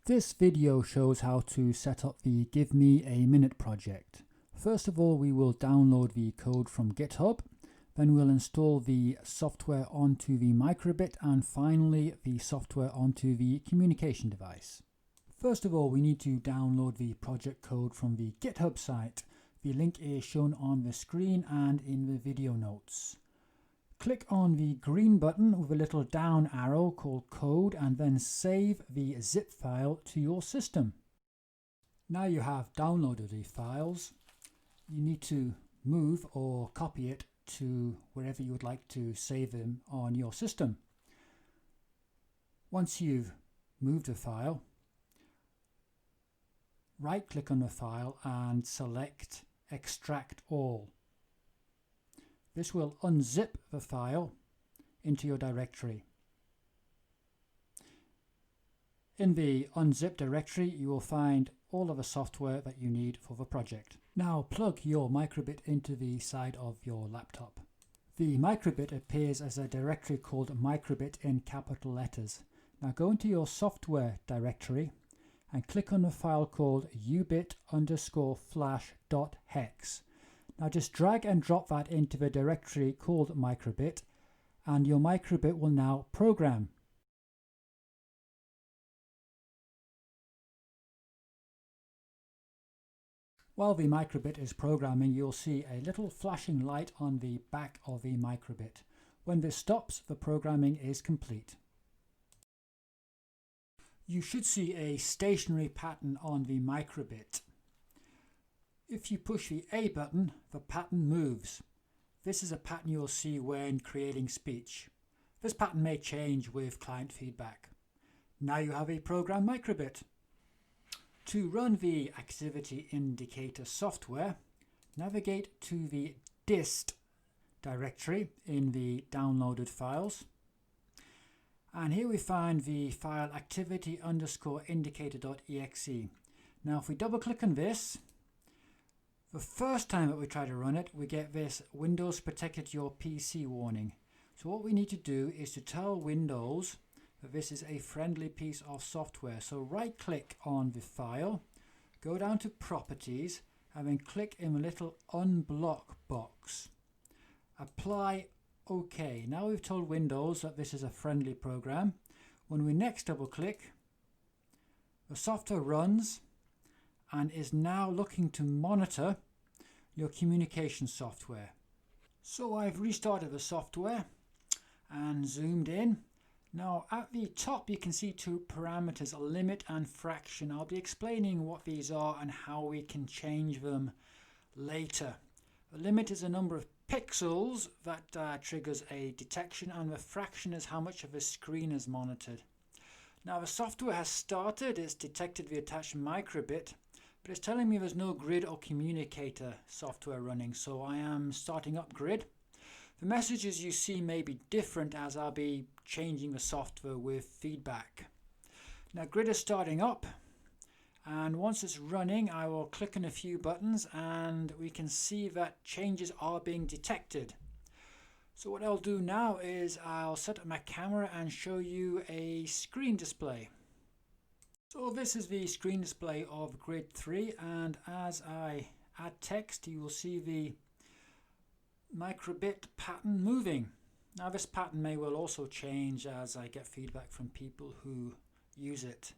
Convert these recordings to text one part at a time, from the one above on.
This video shows how to set up the Give Me a Minute project. First of all, we will download the code from GitHub, then we'll install the software onto the microbit, and finally the software onto the communication device. First of all, we need to download the project code from the GitHub site. The link is shown on the screen and in the video notes. Click on the green button with a little down arrow called Code and then save the zip file to your system. Now you have downloaded the files, you need to move or copy it to wherever you would like to save them on your system. Once you've moved the file, right click on the file and select Extract All. This will unzip the file into your directory. In the unzip directory, you will find all of the software that you need for the project. Now plug your microbit into the side of your laptop. The microbit appears as a directory called microbit in capital letters. Now go into your software directory and click on the file called ubit_flash.hex. Now just drag and drop that into the directory called microbit, and your microbit will now program. While the microbit is programming, you'll see a little flashing light on the back of the microbit. When this stops, the programming is complete. You should see a stationary pattern on the microbit. If you push the A button, the pattern moves. This is a pattern you'll see when creating speech. This pattern may change with client feedback. Now you have a programmed microbit. To run the activity indicator software, navigate to the dist directory in the downloaded files. And here we find the file activity_indicator.exe. Now if we double click on this, the first time that we try to run it, we get this Windows protected your PC warning. So what we need to do is to tell Windows that this is a friendly piece of software. So right click on the file, go down to Properties, and then click in the little unblock box. Apply OK. Now we've told Windows that this is a friendly program. When we next double click, the software runs and is now looking to monitor your communication software. So I've restarted the software and zoomed in. Now at the top you can see two parameters, a limit and fraction. I'll be explaining what these are and how we can change them later. The limit is a number of pixels that triggers a detection, and the fraction is how much of the screen is monitored. Now the software has started, it's detected the attached microbit, but it's telling me there's no grid or communicator software running, so I am starting up grid. The messages you see may be different as I'll be changing the software with feedback. Now grid is starting up, and once it's running I will click on a few buttons and we can see that changes are being detected. So what I'll do now is I'll set up my camera and show you a screen display. So this is the screen display of grid 3, and as I add text you will see the microbit pattern moving. Now this pattern may well also change as I get feedback from people who use it.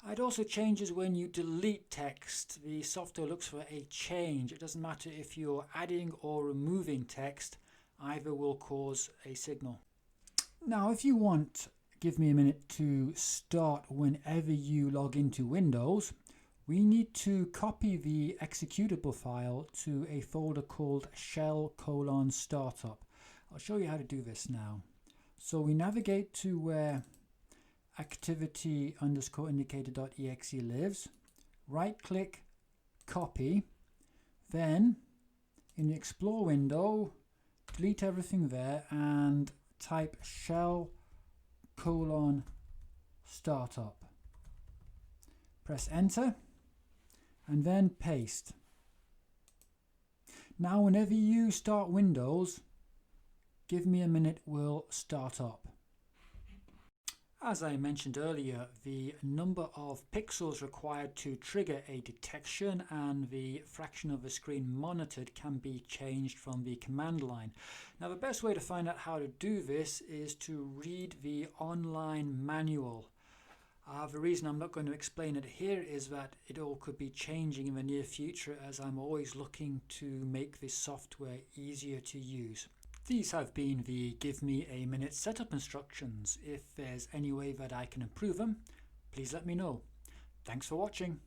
It also changes when you delete text. The software looks for a change. It doesn't matter if you're adding or removing text, either will cause a signal. Now if you want Give Me a Minute to start whenever you log into Windows, we need to copy the executable file to a folder called shell:startup. I'll show you how to do this now. So we navigate to where activity_indicator.exe lives, right click, copy, then in the Explore window, delete everything there and type shell:startup. Press enter and then paste. Now whenever you start Windows, Give Me a Minute will start up. As I mentioned earlier, the number of pixels required to trigger a detection and the fraction of the screen monitored can be changed from the command line. Now the best way to find out how to do this is to read the online manual. The reason I'm not going to explain it here is that it all could be changing in the near future, as I'm always looking to make this software easier to use. These have been the Give Me a Minute setup instructions. If there's any way that I can improve them, please let me know. Thanks for watching.